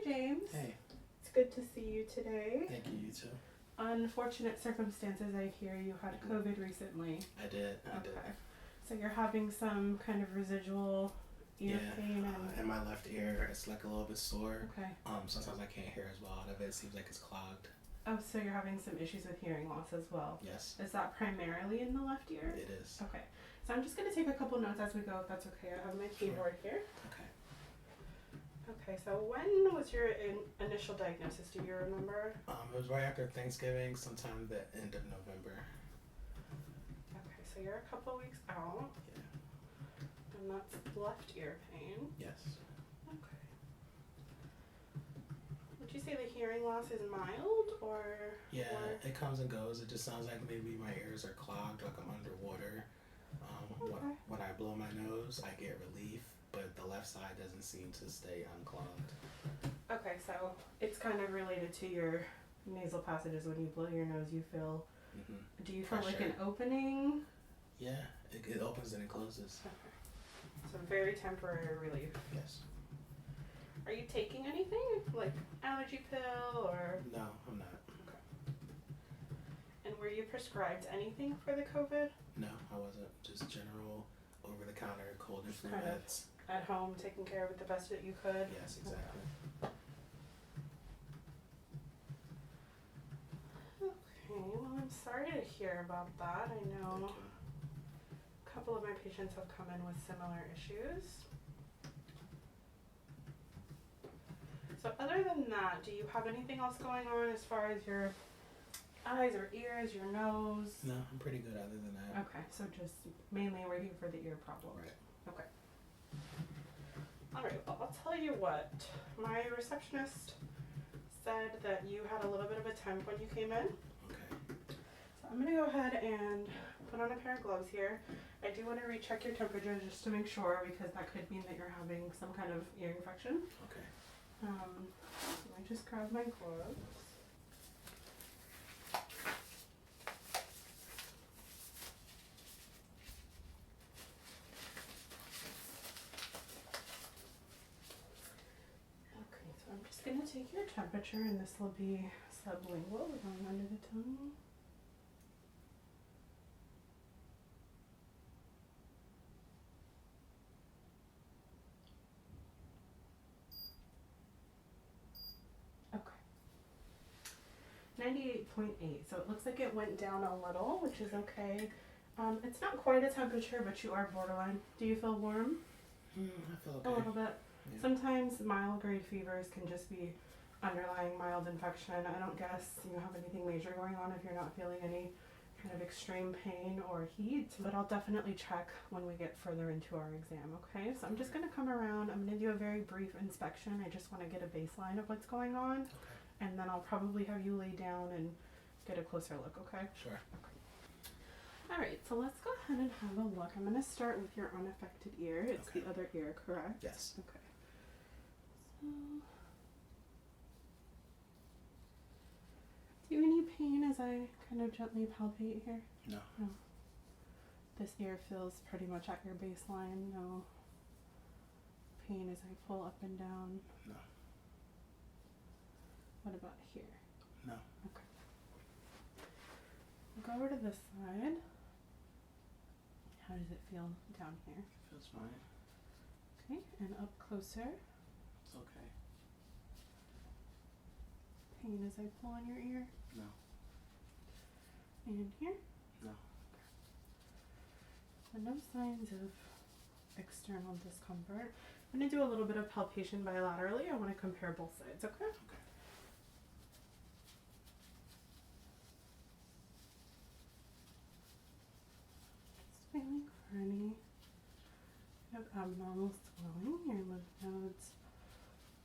James. Hey. It's good to see you today. Thank you, you too. Unfortunate circumstances, I hear you had COVID recently. I did. So you're having some kind of residual ear pain and my left ear, it's like a little bit sore. Okay. Sometimes I can't hear as well out of it. It seems like it's clogged. Oh, so you're having some issues with hearing loss as well? Yes. Is that primarily in the left ear? It is. Okay. So I'm just going to take a couple notes as we go, if that's okay. I have my keyboard here. Okay. Okay, so when was your initial diagnosis? Do you remember? It was right after Thanksgiving, sometime the end of November. Okay, so you're a couple weeks out. Yeah. And that's left ear pain. Yes. Okay. Would you say the hearing loss is mild or? Yeah, it comes and goes. It just sounds like maybe my ears are clogged, like I'm underwater. Okay. When I blow my nose, I get relief, but the left side doesn't seem to stay unclogged. Okay, so it's kind of related to your nasal passages. When you blow your nose, you feel. Mm-hmm. Do you feel like an opening? Yeah, it opens and it closes. Okay. So very temporary relief. Yes. Are you taking anything like allergy pill or? No, I'm not. Okay. And were you prescribed anything for the COVID? No, I wasn't. Just general over-the-counter cold and flu kind of meds. At home, taking care of it the best that you could? Yes, exactly. Okay, well, I'm sorry to hear about that. I know a couple of my patients have come in with similar issues. So other than that, do you have anything else going on as far as your eyes or ears, your nose? No, I'm pretty good other than that. Okay, so just mainly working for the ear problem. Right. Okay. All right, well, I'll tell you what. My receptionist said that you had a little bit of a temp when you came in. Okay. So I'm going to go ahead and put on a pair of gloves here. I do want to recheck your temperature just to make sure, because that could mean that you're having some kind of ear infection. Okay. Let me just grab my gloves. Okay, so I'm just going to take your temperature, and this will be sublingual, going under the tongue. Okay. 98.8, so it looks like it went down a little, which is okay. It's not quite a temperature, but you are borderline. Do you feel warm? I feel okay. A little bit. Yeah. Sometimes mild grade fevers can just be underlying mild infection. I don't guess you have anything major going on if you're not feeling any kind of extreme pain or heat, but I'll definitely check when we get further into our exam, okay? So I'm just going to come around. I'm going to do a very brief inspection. I just want to get a baseline of what's going on. Okay. And then I'll probably have you lay down and get a closer look, okay? Sure. Okay. All right, so let's go ahead and have a look. I'm going to start with your unaffected ear. It's Okay. the other ear, correct? Yes. Okay. So, do you have any pain as I kind of gently palpate here? No. No. This ear feels pretty much at your baseline. No pain as I pull up and down. No. What about here? No. Okay. We'll go over to this side. How does it feel down here? Feels fine. Okay, and up closer. It's okay. Pain as I pull on your ear. No. And here. No. So no signs of external discomfort. I'm going to do a little bit of palpation bilaterally. I want to compare both sides, okay? Okay. Just feeling for any kind of abnormal swelling. Your lymph nodes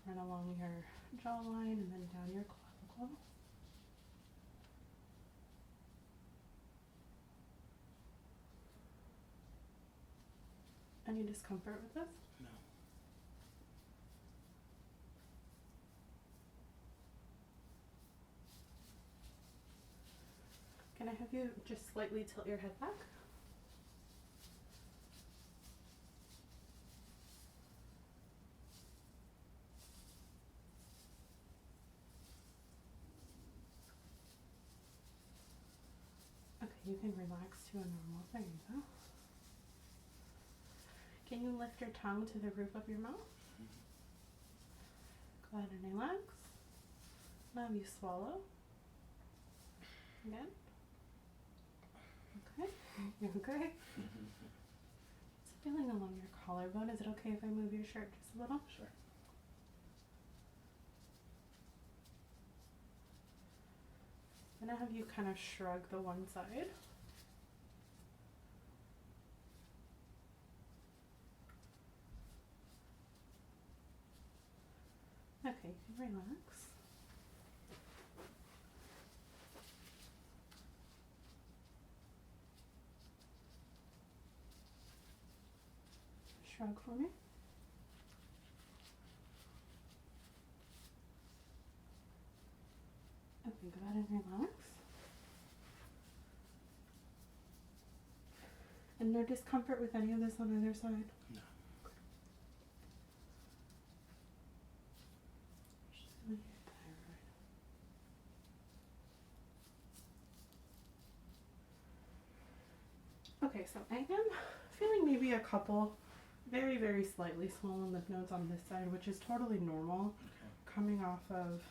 run along your jawline and then down your clavicle. Any discomfort with this? No. Can I have you just slightly tilt your head back? you can relax to a normal. There you go. Can you lift your tongue to the roof of your mouth? Go ahead and relax. Now you swallow. Again. Okay. You're okay. It's feeling along your collarbone. Is it okay if I move your shirt just a little? Sure. I'm gonna have you kind of shrug the one side. Okay, you can relax. Shrug for me. Okay, go ahead and relax. And no discomfort with any of this on either side? No. Just feeling your thyroid. Okay, so I am feeling maybe a couple very, very slightly swollen lymph nodes on this side, which is totally normal. Okay. Coming off of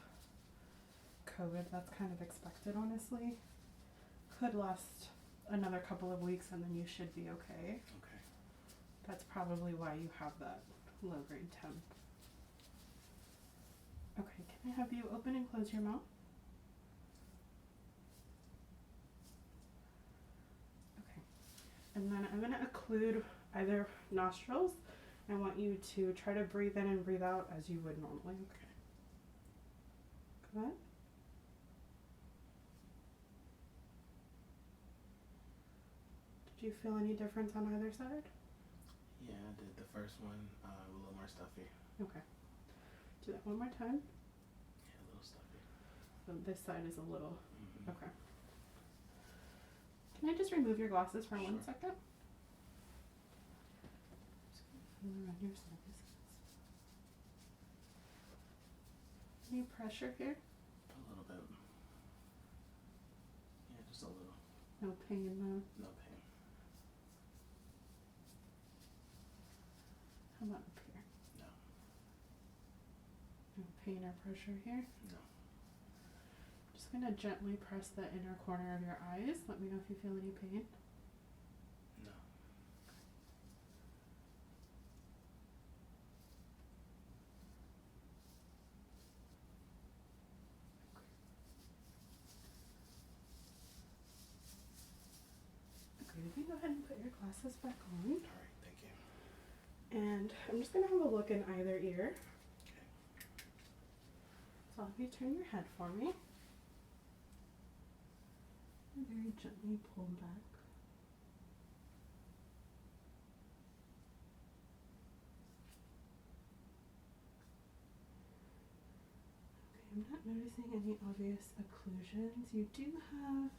COVID, that's kind of expected, honestly. Could last another couple of weeks and then you should be okay. Okay. That's probably why you have that low grade temp. Okay, can I have you open and close your mouth? Okay. And then I'm going to occlude either nostrils. I want you to try to breathe in and breathe out as you would normally. Okay. Go ahead. Did you feel any difference on either side? Yeah, I did the first one a little more stuffy. Okay. Do that one more time. Yeah, a little stuffy. So this side is a little. Mm-hmm. Okay. Can I just remove your glasses for 1 Sure. second? Just gonna feel around your sinuses. Any pressure here? A little bit. Yeah, just a little. No pain, no. No pain. How about up here? No. No pain or pressure here? No. Just gonna gently press the inner corner of your eyes. Let me know if you feel any pain. No. Okay, you can go ahead and put your glasses back on. All right, thank you. And I'm just gonna have a look in either ear. Okay. So I'll have you turn your head for me. And very gently pull back. Okay, I'm not noticing any obvious occlusions. You do have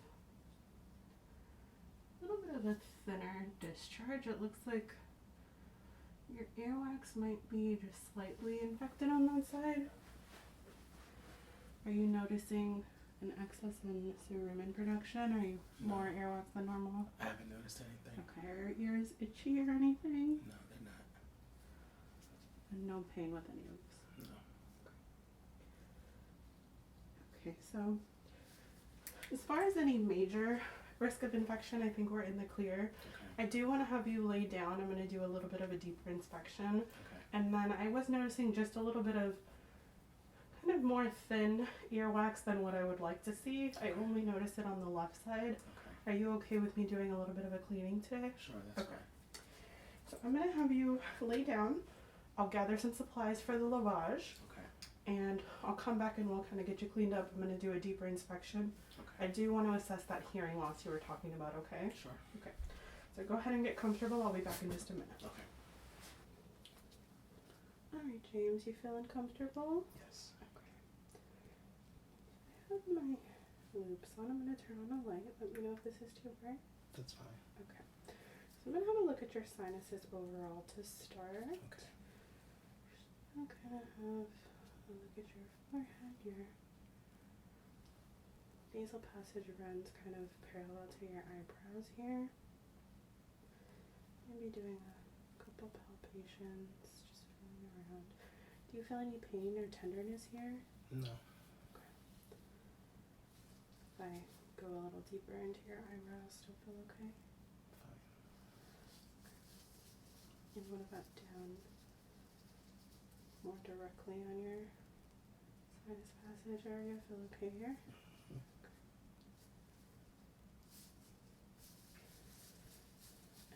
a little bit of a thinner discharge. It looks like your earwax might be just slightly infected on that side. Are you noticing an excess in cerumen production? Are you more earwax than normal? I haven't noticed anything. Okay, are your ears itchy or anything? No, they're not. And no pain with any of this? No. Okay, so as far as any major risk of infection, I think we're in the clear. Okay. I do want to have you lay down. I'm going to do a little bit of a deeper inspection. Okay. And then I was noticing just a little bit of kind of more thin earwax than what I would like to see. I only noticed it on the left side. Okay. Are you okay with me doing a little bit of a cleaning today? Sure, that's Okay. fine. So I'm going to have you lay down. I'll gather some supplies for the lavage. Okay. And I'll come back and we'll kind of get you cleaned up. I'm going to do a deeper inspection. Okay. I do want to assess that hearing loss you were talking about, okay? Sure. So go ahead and get comfortable. I'll be back in just a minute. Okay. Alright, James, you feeling comfortable? Yes. Okay. I have my loops on. I'm going to turn on a light. Let me know if this is too bright. That's fine. Okay. So I'm going to have a look at your sinuses overall to start. Okay. I'm going to have a look at your forehead, your nasal passage runs kind of parallel to your eyebrows here. Maybe doing a couple palpations, just feeling around. Do you feel any pain or tenderness here? No. Okay. If I go a little deeper into your eyebrows, still feel okay? Fine. And what about down more directly on your sinus passage area? Feel okay here? Mm-hmm. Okay.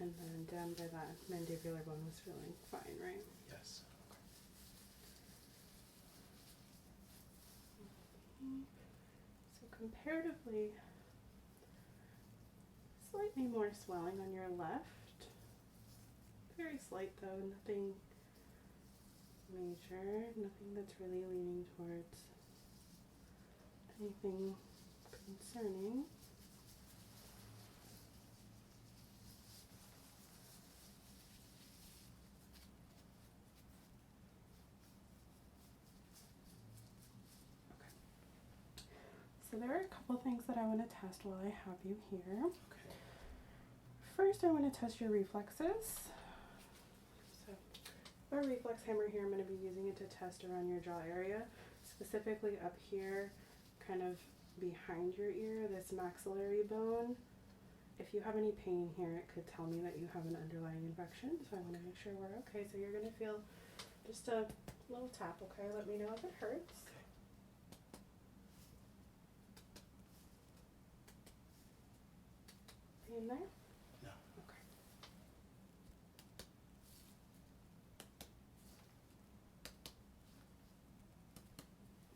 And then down by that mandibular bone was feeling fine, right? Yes. Okay. So comparatively, slightly more swelling on your left. Very slight though, nothing major, nothing that's really leaning towards anything concerning. So there are a couple things that I want to test while I have you here. Okay. First, I want to test your reflexes. So, our reflex hammer here, I'm going to be using it to test around your jaw area, specifically up here, kind of behind your ear, this maxillary bone. If you have any pain here, it could tell me that you have an underlying infection, so I want to make sure we're okay. So you're going to feel just a little tap, okay? Let me know if it hurts. Pain there? No. Okay.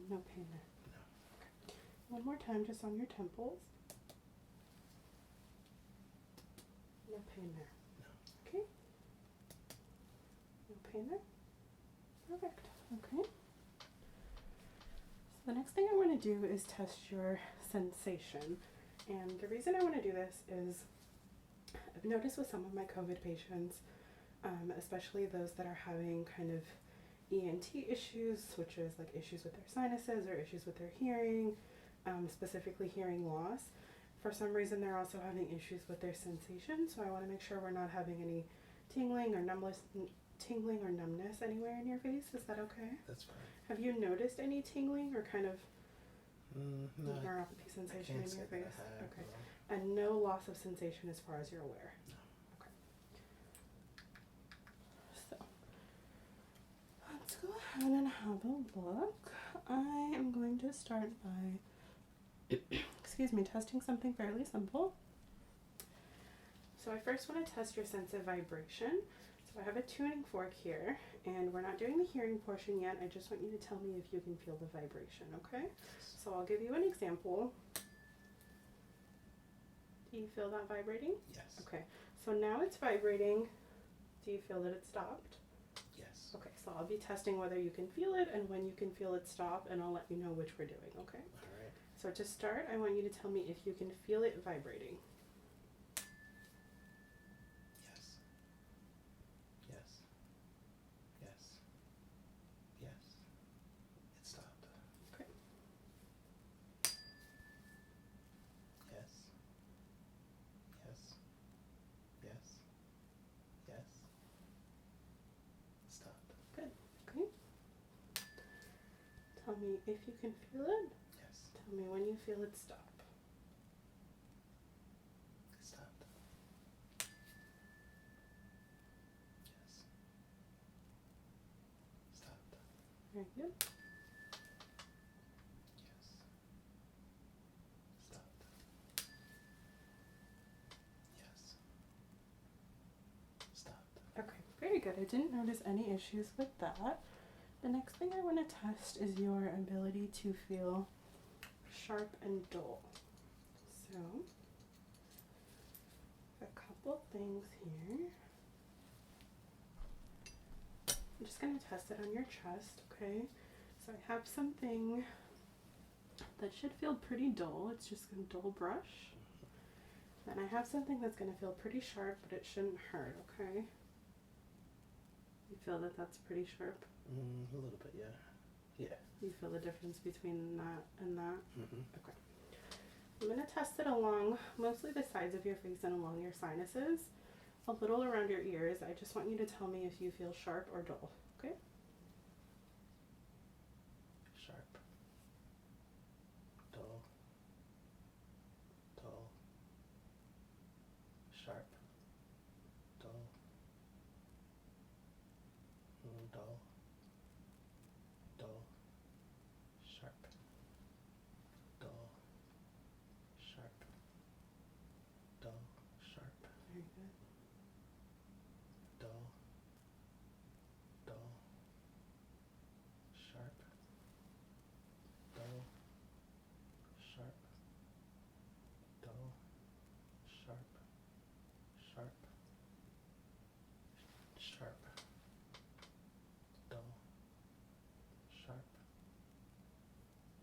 No pain there. No. Okay. One more time, just on your temples. No pain there. No. Okay. No pain there. Perfect. Okay. So the next thing I want to do is test your sensation. And the reason I want to do this is I've noticed with some of my COVID patients, especially those that are having kind of ENT issues, which is like issues with their sinuses or issues with their hearing, specifically hearing loss. For some reason, they're also having issues with their sensation, so I want to make sure we're not having any tingling or numbness anywhere in your face. Is that okay? That's fine. Have you noticed any tingling or kind of No. neuropathy sensation in your face? Okay. No. And no loss of sensation as far as you're aware? No. Okay. So, let's go ahead and have a look. I am going to start by testing something fairly simple. So I first want to test your sense of vibration. So I have a tuning fork here, and we're not doing the hearing portion yet. I just want you to tell me if you can feel the vibration, okay? So I'll give you an example. Do you feel that vibrating? Yes. Okay, so now it's vibrating. Do you feel that it stopped? Yes. Okay, so I'll be testing whether you can feel it and when you can feel it stop, and I'll let you know which we're doing, okay? All right. So to start, I want you to tell me if you can feel it vibrating. Yes. Yes. Yes. Yes. It stopped. Okay. Yes. Yes. Yes. Yes. It stopped. Good. Okay. Tell me if you can feel it. Yes. Tell me when you feel it stop. It stopped. Yes. Stopped. Very good. Yes. Stopped. Yes. Stopped. Okay, very good. I didn't notice any issues with that. The next thing I want to test is your ability to feel sharp and dull. So, a couple things here. I'm just going to test it on your chest, okay? So I have something that should feel pretty dull. It's just a dull brush. Then I have something that's going to feel pretty sharp, but it shouldn't hurt, okay? You feel that that's pretty sharp? A little bit, yeah. Yeah. You feel the difference between that and that? Mm-hmm. Okay. I'm going to test it along mostly the sides of your face and along your sinuses, a little around your ears. I just want you to tell me if you feel sharp or dull, okay? Sharp. Dull. Dull. Sharp. Dull. Dull. Dull. Sharp. Dull. Sharp. Dull. Sharp. Very good. Dull. Dull. Sharp. Dull. Sharp. Dull. Sharp. Sharp. Sharp. Dull. Sharp.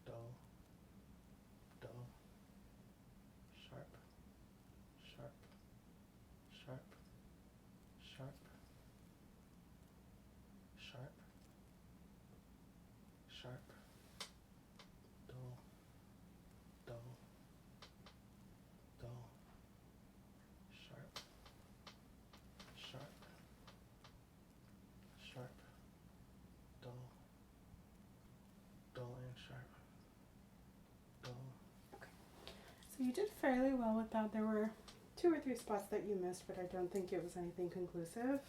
Dull. Dull. Sharp. Sharp. Sharp. Sharp. Sharp. Sharp. Dull. Dull. Dull. Sharp. Sharp. Sharp. Dull. Dull and sharp. Dull. So you did fairly well with that. There were 2 or 3 spots that you missed, but I don't think it was anything conclusive.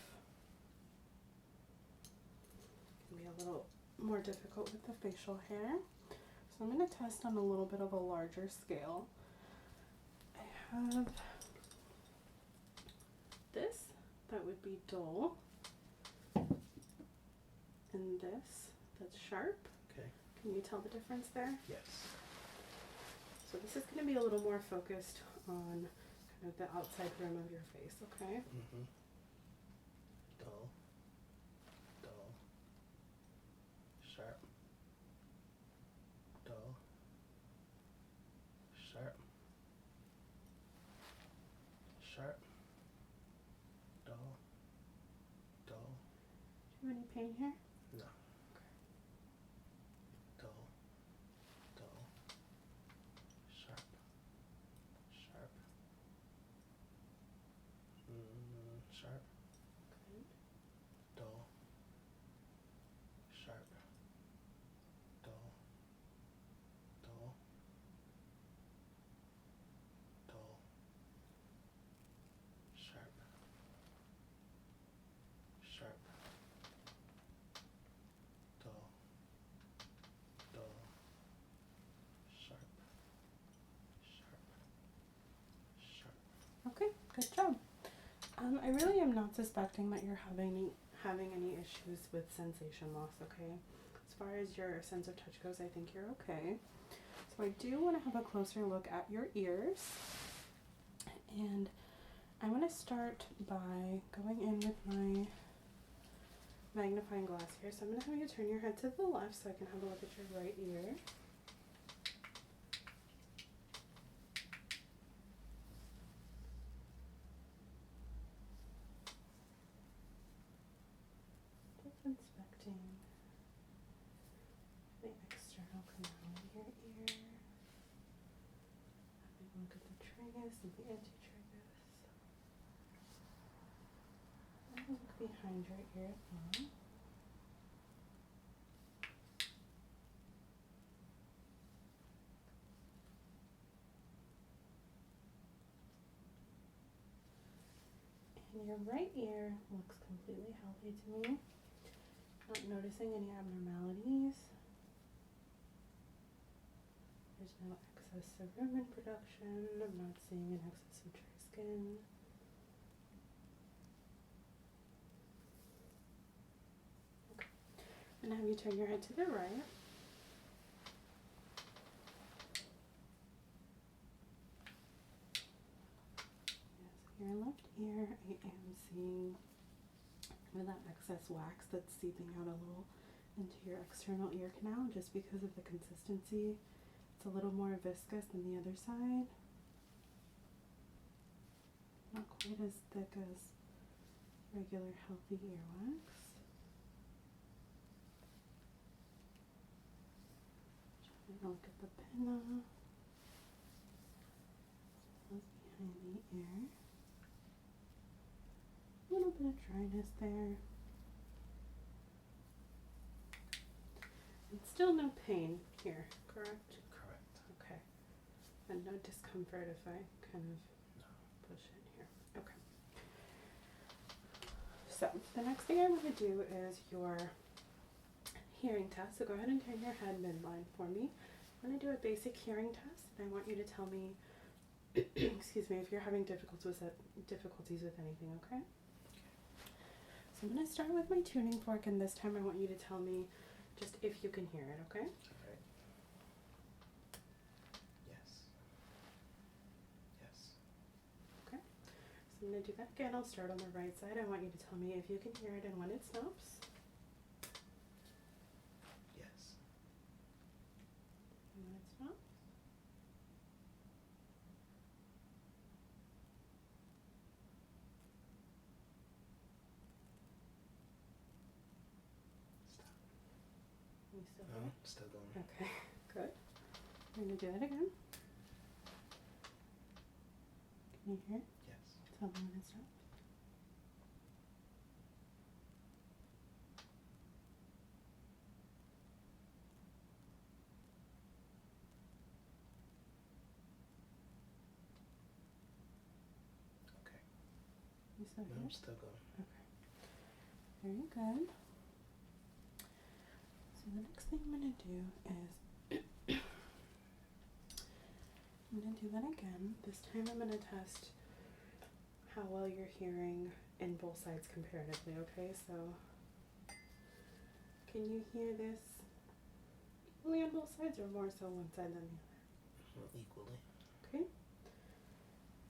It can be a little more difficult with the facial hair. So I'm going to test on a little bit of a larger scale. I have this, that would be dull, and this, that's sharp. Okay. Can you tell the difference there? Yes. So this is going to be a little more focused on kind of the outside rim of your face, okay? Mm-hmm. Dull. Dull. Sharp. Dull. Sharp. Sharp. Dull. Dull. Do you have any pain here? No. Dull. Dull. Sharp. Sharp. Sharp. Good. Dull. Sharp. Dull. Dull. Dull. Sharp. Sharp. Dull. Dull. Sharp. Sharp. Sharp. Okay, good job. I really am not suspecting that you're having any issues with sensation loss, okay? As far as your sense of touch goes, I think you're okay. So I do want to have a closer look at your ears. And I'm going to start by going in with my magnifying glass here. So I'm going to have you turn your head to the left so I can have a look at your right ear. Just inspecting the external canal in your ear. Having a look at the tragus and the antitragus. And look behind your ear as well. And your right ear looks completely healthy to me. Not noticing any abnormalities. There's no excess cerumen production. I'm not seeing an excess of dry skin. Okay. And have you turn your head to the right. Yes, your left ear, I am seeing that excess wax that's seeping out a little into your external ear canal just because of the consistency. It's a little more viscous than the other side. Not quite as thick as regular healthy earwax. Trying to look at the pinna. behind the ear. A little bit of dryness there. And still no pain here, correct? Correct. Okay. And no discomfort if I kind of No. push in here. Okay. So the next thing I want to do is your hearing test. So go ahead and turn your head midline for me. I'm going to do a basic hearing test, and I want you to tell me, excuse me, if you're having difficulties with anything, okay? So I'm going to start with my tuning fork, and this time I want you to tell me just if you can hear it, okay? Alright. Yes. Yes. Okay. So I'm going to do that again. I'll start on the right side. I want you to tell me if you can hear it and when it stops. Yes. And when it stops. Stop. You still No, hear? still going. Okay, good. I'm going to do that again. Can you hear it? Yes. Tell me when it stops. Okay. You still No, hear I'm it? still going. Okay. Very good. So the next thing I'm going to do is I'm going to do that again. This time I'm going to test how well you're hearing in both sides comparatively, okay? So can you hear this equally on both sides or more so one side than the other? Equally. Okay?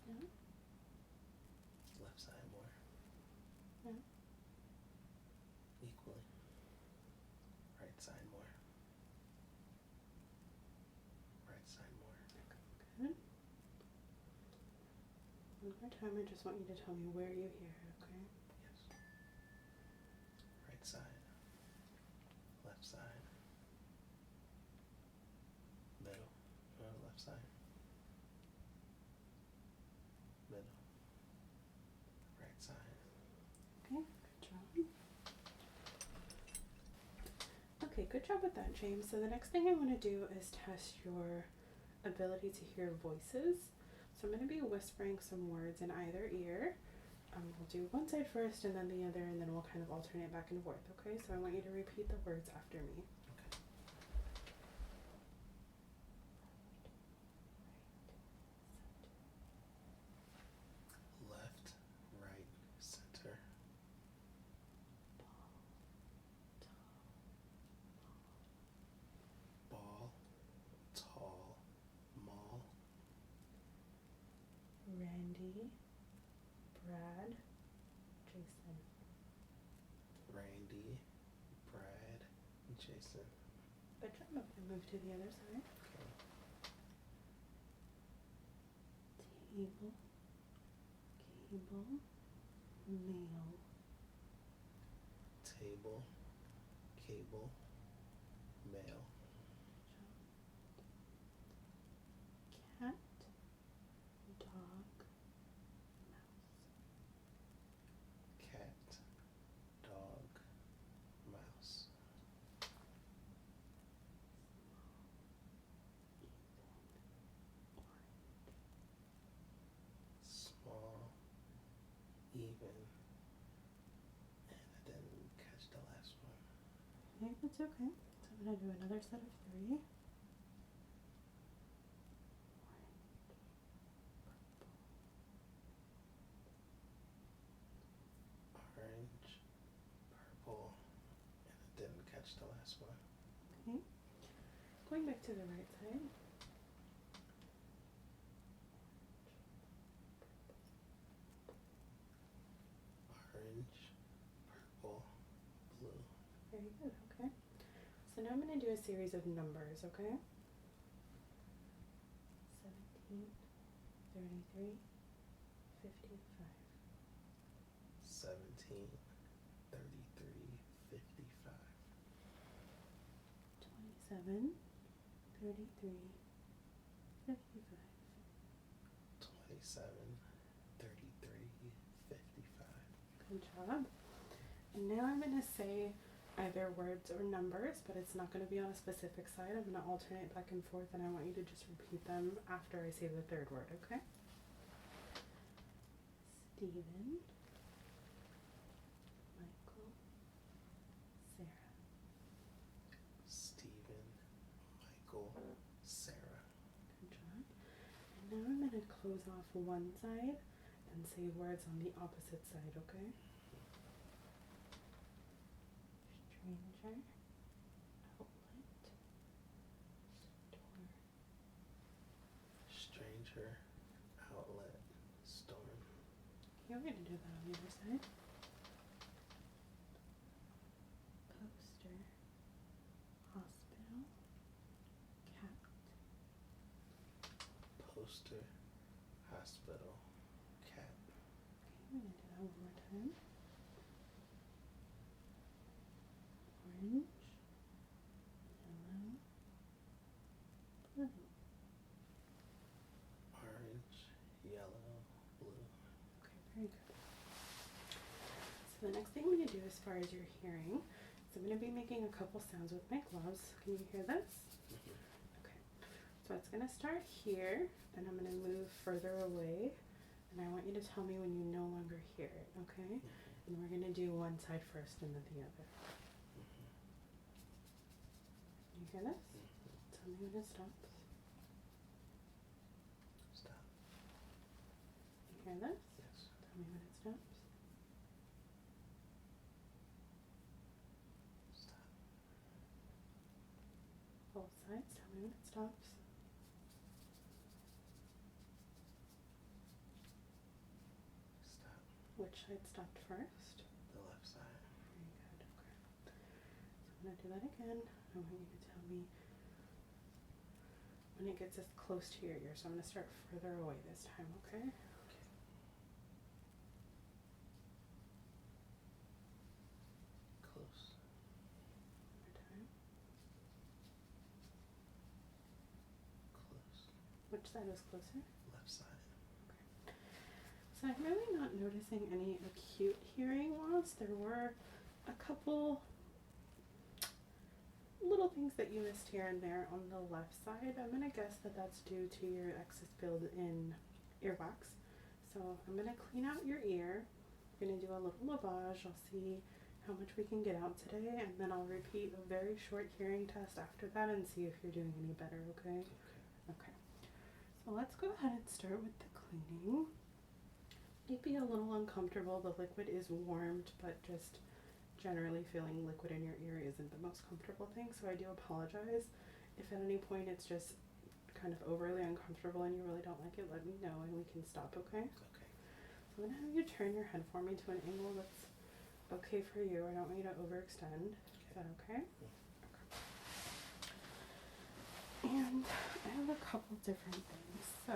Yeah. Left side more. Yeah. Equally. Right side more. Right side more. Good. One more time, I just want you to tell me where you hear it, okay? Yes. Right side. Left side. Middle. Left side. Middle. Right side. Okay, good job. Okay, good job with that, James. So the next thing I want to do is test your ability to hear voices. So I'm going to be whispering some words in either ear. We'll do one side first and then the other, and then we'll kind of alternate back and forth, okay? So I want you to repeat the words after me. Okay. Left, right, center. Ball, tall, mall. Randy, Brad, Jason. Randy, Brad, Jason. Good job. Okay, move to the other side. Okay. Table, cable, mail. Table, cable, mail. Cat, dog, mouse. Cat, dog, mouse. Small, even, and I didn't catch the last one. Okay, that's okay. So I'm going to do another set of 3. Orange, purple, and I didn't catch the last one. Okay. Going back to the right side. Orange, purple, blue. Very good, okay. So now I'm going to do a series of numbers, okay? 17, 33, 55. 17, 33, 55. 27, 33, 55. 27, 27, 33, 55. Good job. And now I'm going to say either words or numbers, but it's not going to be on a specific side. I'm going to alternate back and forth, and I want you to just repeat them after I say the third word, okay? Stephen, Michael, Sarah. Stephen, Michael, Sarah. Good job. And now I'm going to close off one side and say words on the opposite side, okay? Stranger, outlet, door. Stranger, outlet, storm. Okay, we're going to do that on the other side. Poster, hospital, cat. Poster, hospital, cat. Okay, we're going to do that one more time. Orange, yellow, blue. Orange, yellow, blue. Okay, very good. So the next thing I'm going to do as far as your hearing is I'm going to be making a couple sounds with my gloves. Can you hear this? Okay. So it's going to start here, and I'm going to move further away, and I want you to tell me when you no longer hear it, okay? And we're going to do one side first and then the other. You hear this? Tell me when it stops. Stop. You hear this? Yes. Tell me when it stops. Stop. Both sides, tell me when it stops. Stop. Which side stopped first? The left side. Very good, okay. So I'm going to do that again. I want you to tell me when it gets as close to your ear. So I'm going to start further away this time, okay? Close. One more time. Close. Which side was closer? Left side. So I'm really not noticing any acute hearing loss. There were a couple little things that you missed here and there on the left side. I'm going to guess that that's due to your excess build in earwax. So I'm going to clean out your ear. I'm going to do a little lavage. I'll see how much we can get out today, and then I'll repeat a very short hearing test after that and see if you're doing any better, okay? Okay. So let's go ahead and start with the cleaning. Might be a little uncomfortable. The liquid is warmed, but just generally feeling liquid in your ear isn't the most comfortable thing, so I do apologize. If at any point it's just kind of overly uncomfortable and you really don't like it, let me know and we can stop, okay? Okay. So I'm gonna have you turn your head for me to an angle that's okay for you. I don't want you to overextend. Is that okay? Okay. And I have a couple different things. So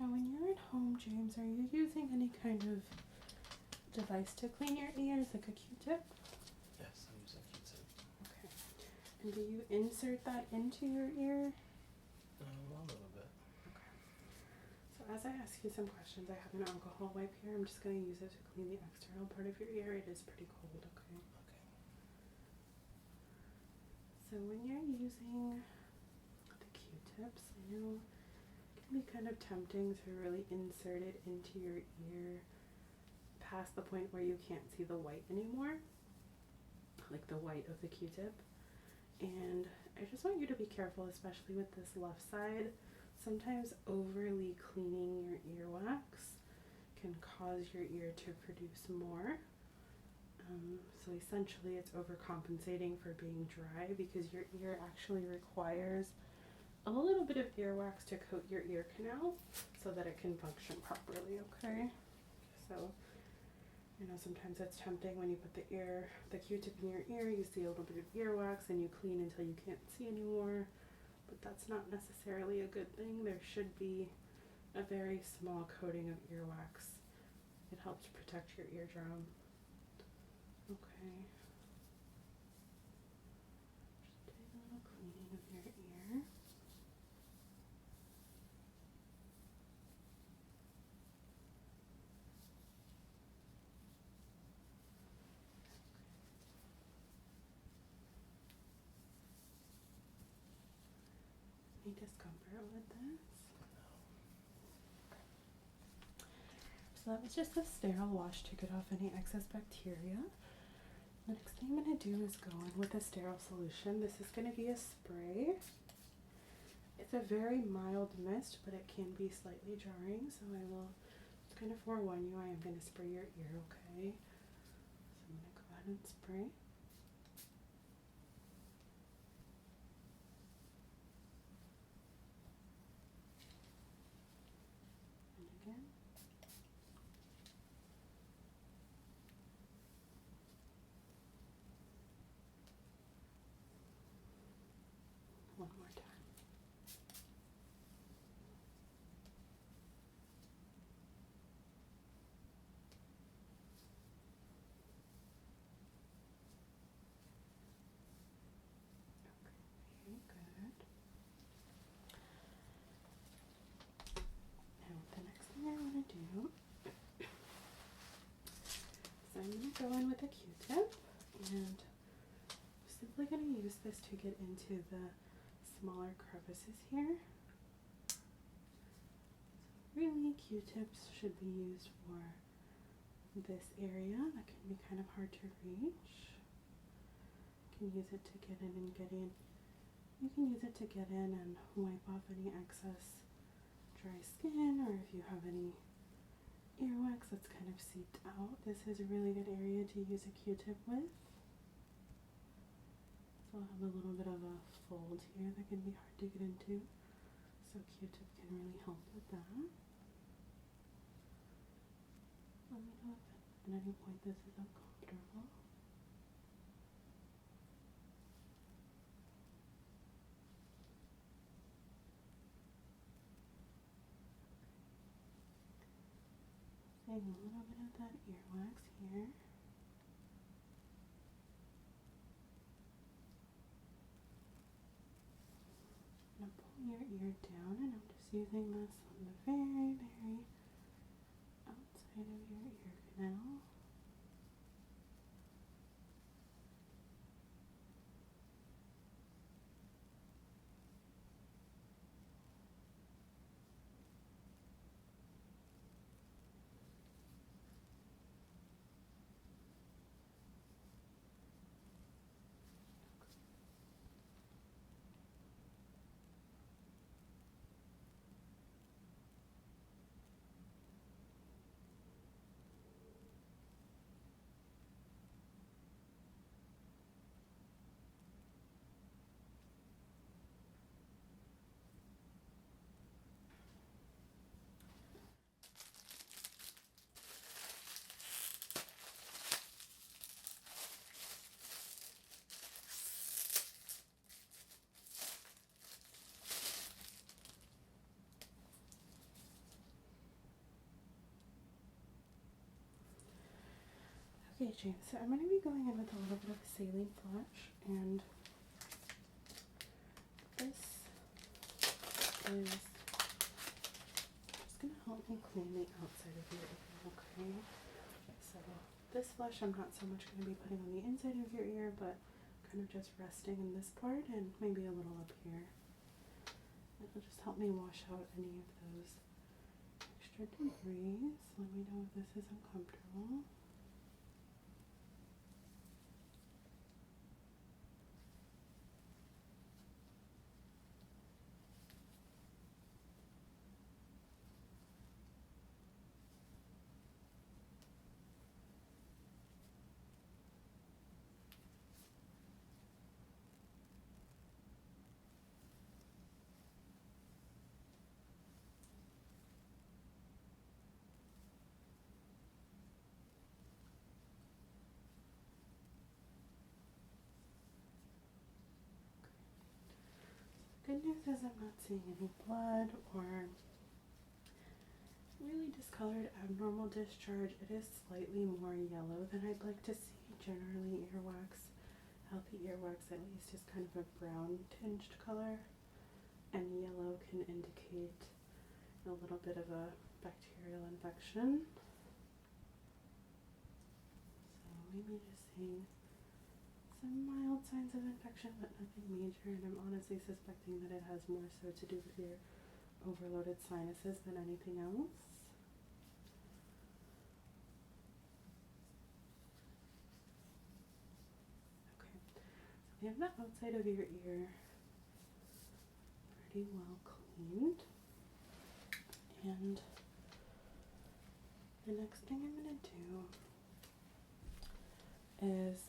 now when you're at home, James, are you using any kind of device to clean your ears, like a Q-tip? Yes, I'm using Q-tip. Okay. And do you insert that into your ear? A little bit. Okay. So as I ask you some questions, I have an alcohol wipe here. I'm just going to use it to clean the external part of your ear. It is pretty cold, okay? Okay. So when you're using the Q-tips, I know it can be kind of tempting to really insert it into your ear past the point where you can't see the white anymore, like the white of the Q-tip. And I just want you to be careful, especially with this left side. Sometimes overly cleaning your earwax can cause your ear to produce more. So essentially it's overcompensating for being dry because your ear actually requires a little bit of earwax to coat your ear canal so that it can function properly, okay? So, you know, sometimes it's tempting when you put the Q-tip in your ear, you see a little bit of earwax and you clean until you can't see anymore, but that's not necessarily a good thing. There should be a very small coating of earwax. It helps protect your eardrum. Okay. Just do a little cleaning of your ear. Any discomfort with this? So that was just a sterile wash to get off any excess bacteria. The next thing I'm going to do is go in with a sterile solution. This is going to be a spray. It's a very mild mist, but it can be slightly jarring, so I will just kind of forewarn you, I am going to spray your ear, okay? So I'm going to go ahead and spray. And again. One more time. Okay, good. Now the next thing I want to do is I'm going to go in with a Q-tip and I'm simply going to use this to get into the smaller crevices here. Really, Q-tips should be used for this area that can be kind of hard to reach. You can use it to get in and get in. You can use it to get in and wipe off any excess dry skin, or if you have any earwax that's kind of seeped out. This is a really good area to use a Q-tip with. So I'll have a little bit of a fold here that can be hard to get into. So Q-tip can really help with that. Let me know if at any point this is uncomfortable. Seeing a little bit of that earwax here. I'm going to pull your ear down, and I'm just using this on the very, very outside of your ear canal. Okay, James, so I'm going to be going in with a little bit of saline flush, and this is just going to help me clean the outside of your ear, okay? So this flush I'm not so much going to be putting on the inside of your ear, but kind of just resting in this part and maybe a little up here. It'll just help me wash out any of those extra debris. Let me know if this is uncomfortable. good news is I'm not seeing any blood or really discolored abnormal discharge. It is slightly more yellow than I'd like to see. Generally earwax, healthy earwax at least, is kind of a brown tinged color, and yellow can indicate a little bit of a bacterial infection. So maybe just seeing some mild signs of infection, but nothing major, and I'm honestly suspecting that it has more so to do with your overloaded sinuses than anything else. Okay, so we have the outside of your ear pretty well cleaned, and the next thing I'm going to do is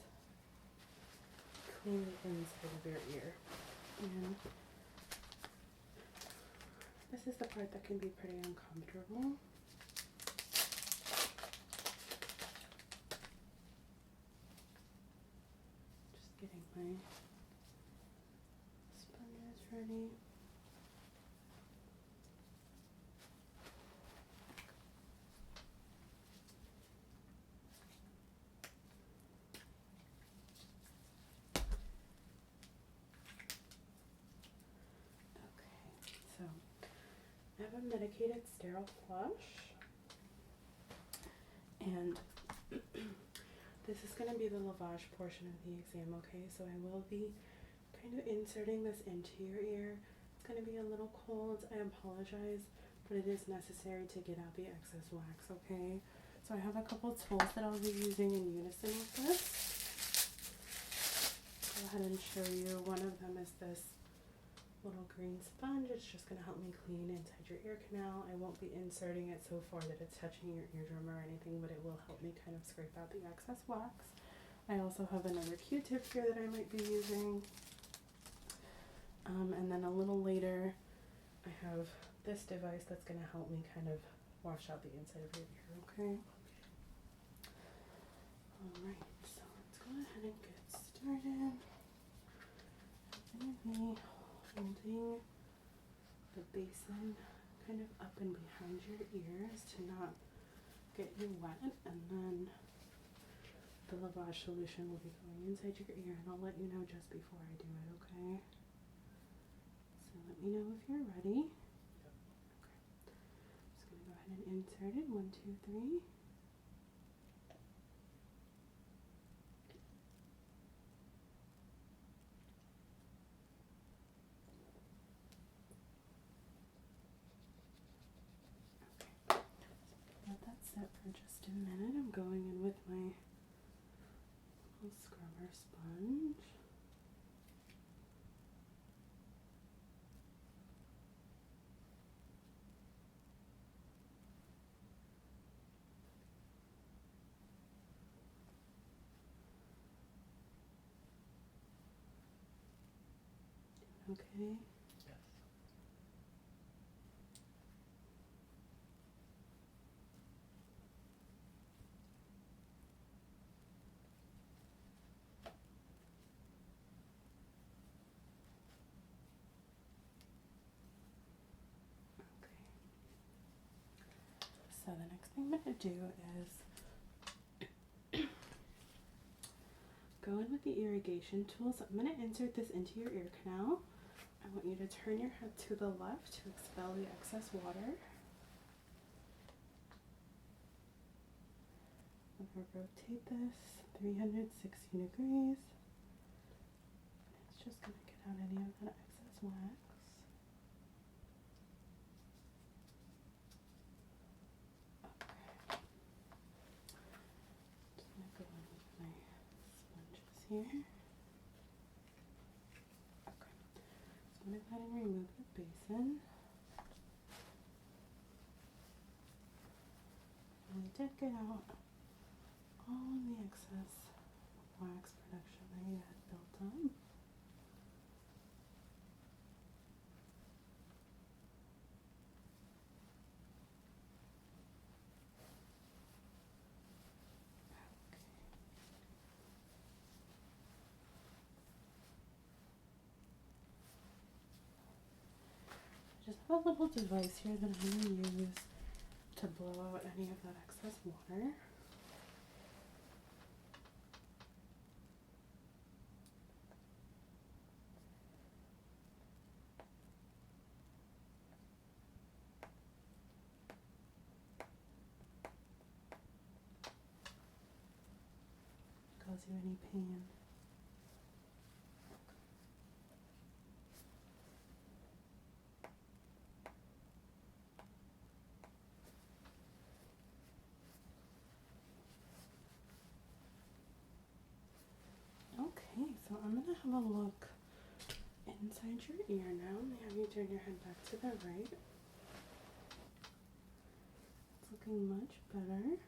clean the inside of your ear. And this is the part that can be pretty uncomfortable. Just getting my sponges ready. So, I have a medicated sterile flush, and this is going to be the lavage portion of the exam, okay? So I will be kind of inserting this into your ear. It's going to be a little cold, I apologize, but it is necessary to get out the excess wax, okay? So I have a couple tools that I'll be using in unison with this. Go ahead and show you. One of them is this little green sponge. It's just going to help me clean inside your ear canal. I won't be inserting it so far that it's touching your eardrum or anything, but it will help me kind of scrape out the excess wax. I also have another Q-tip here that I might be using. And then a little later, I have this device that's going to help me kind of wash out the inside of your ear, okay? Alright, so let's go ahead and get started. I'm going to be holding the basin kind of up and behind your ears to not get you wet, and then the lavage solution will be going inside your ear, and I'll let you know just before I do it, okay? So let me know if you're ready. Yep. Okay. Just going to go ahead and insert it. 1, 2, 3. Let that sit for just a minute. I'm going in with my little scrubber sponge. Okay. Yes. So the next thing I'm going to do is go in with the irrigation tool. So I'm going to insert this into your ear canal. I want you to turn your head to the left to expel the excess water. I'm going to rotate this 360 degrees. It's just going to get out any of that excess wax. Just going to go in with my sponges here. Okay. So I'm going to go ahead and remove the basin. And we did get out all of the excess wax production that you had built up. just have a little device here that I'm going to use to blow out any of that excess water. Cause you any pain. Okay, so I'm gonna have a look inside your ear now. I'm gonna have you turn your head back to the right. It's looking much better.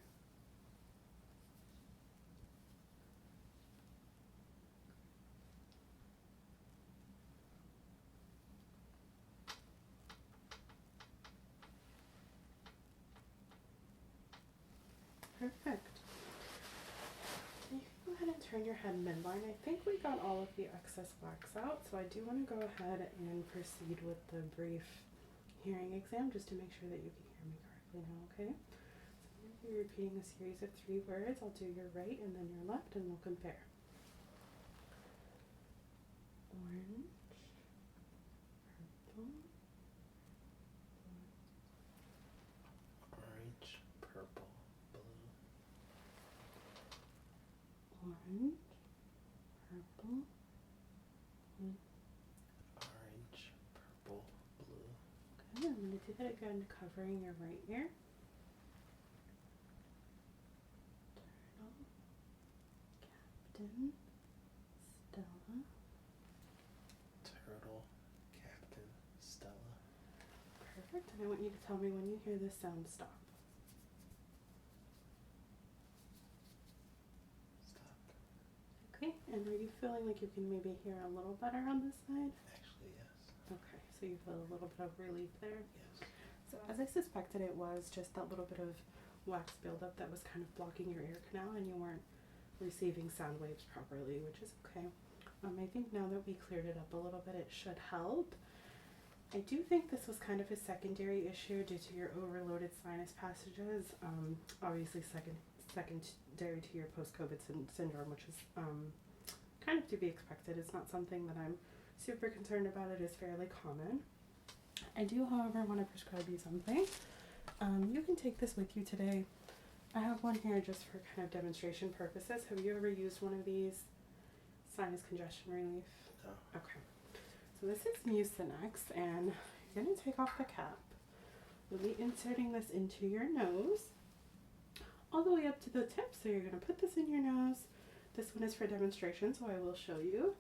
Perfect. You can go ahead and turn your head midline. I think we got all of the excess wax out, so I do want to go ahead and proceed with the brief hearing exam just to make sure that you can hear me correctly now, okay? So I'm going to be repeating a series of 3 words. I'll do your right and then your left, and we'll compare. Orange, purple, Orange, purple, blue. orange, purple, blue. Orange, purple, blue. Okay, I'm going to do that again, covering your right ear. Turtle, Captain, Stella. Turtle, Captain, Stella. Perfect, and I want you to tell me when you hear this sound stop. Stop. Okay, and are you feeling like you can maybe hear a little better on this side? Actually, yes. Okay, so you feel a little bit of relief there? Yes. So as I suspected, it was just that little bit of wax buildup that was kind of blocking your ear canal and you weren't receiving sound waves properly, which is okay. I think now that we cleared it up a little bit, it should help. I do think this was kind of a secondary issue due to your overloaded sinus passages. Obviously secondary to your post-COVID syndrome, which is kind of to be expected. It's not something that I'm super concerned about. It is fairly common. I do, however, want to prescribe you something. You can take this with you today. I have one here just for kind of demonstration purposes. Have you ever used one of these? Sinus congestion relief? No. Okay. So this is Mucinex, and you're going to take off the cap. We'll be inserting this into your nose all the way up to the tip. So you're going to put this in your nose. This one is for demonstration, so I will show you.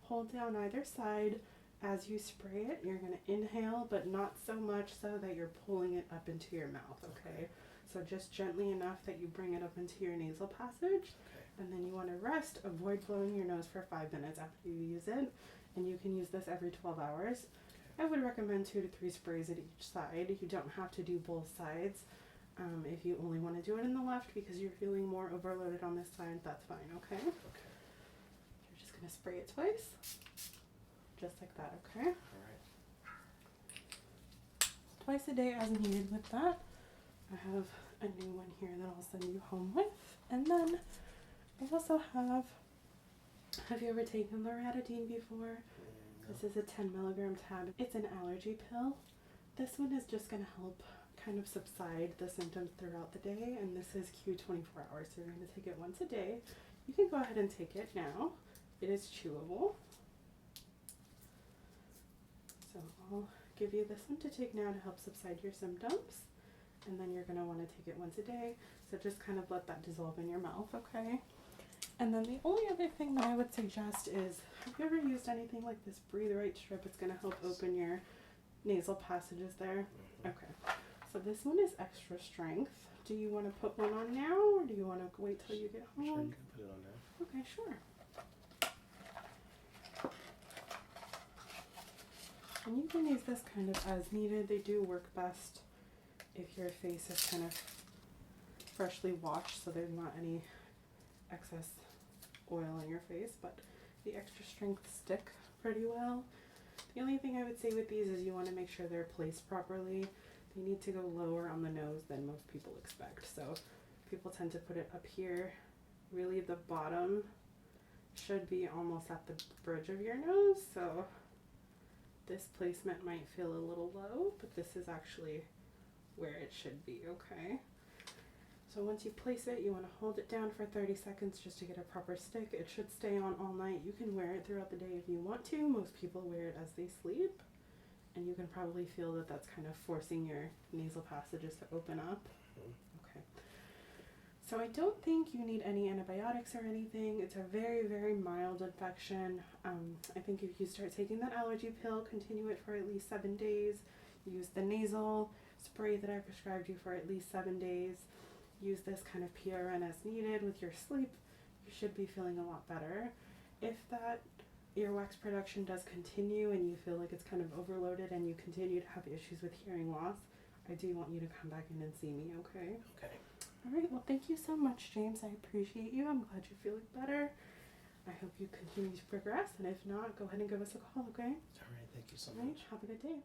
Hold down either side. As you spray it, you're going to inhale, but not so much so that you're pulling it up into your mouth, okay? So just gently enough that you bring it up into your nasal passage. Okay. And then you want to rest. Avoid blowing your nose for 5 minutes after you use it. And you can use this every 12 hours. Okay. I would recommend 2 to 3 sprays at each side. You don't have to do both sides. If you only want to do it in the left because you're feeling more overloaded on this side, that's fine, okay? Okay. You're just going to spray it twice. Just like that, okay? Alright. Twice a day as needed with that. I have a new one here that I'll send you home with. And then I also have you ever taken loratadine before? No. This is a 10 milligram tab. It's an allergy pill. This one is just going to help kind of subside the symptoms throughout the day, and this is Q24 hours, so you're going to take it once a day. You can go ahead and take it now. It is chewable. So I'll give you this one to take now to help subside your symptoms, and then you're going to want to take it once a day, so just kind of let that dissolve in your mouth, okay? And then the only other thing that I would suggest is, have you ever used anything like this Breathe Right strip? It's going to help open your nasal passages there. Okay, so this one is extra strength. Do you want to put one on now, or do you want to wait till you get home? Sure, you can put it on now. Okay, sure. And you can use this kind of as needed. They do work best if your face is kind of freshly washed, so there's not any excess oil on your face, but the extra strength stick pretty well. The only thing I would say with these is you want to make sure they're placed properly. They need to go lower on the nose than most people expect. So people tend to put it up here. Really the bottom should be almost at the bridge of your nose. So this placement might feel a little low, but this is actually where it should be, okay? So once you place it, you want to hold it down for 30 seconds just to get a proper stick. It should stay on all night. You can wear it throughout the day if you want to. Most people wear it as they sleep. And you can probably feel that that's kind of forcing your nasal passages to open up. Okay. So I don't think you need any antibiotics or anything. It's a very, very mild infection. I think if you start taking that allergy pill, continue it for at least 7 days. Use the nasal spray that I prescribed you for at least 7 days. Use this kind of PRN as needed with your sleep. You should be feeling a lot better. If that earwax production does continue and you feel like it's kind of overloaded and you continue to have issues with hearing loss, I do want you to come back in and see me, okay? Okay. All right, well, thank you so much, James. I appreciate you. I'm glad you're feeling better. I hope you continue to progress, and if not, go ahead and give us a call, okay? All right, thank you so All right, much. have a good day.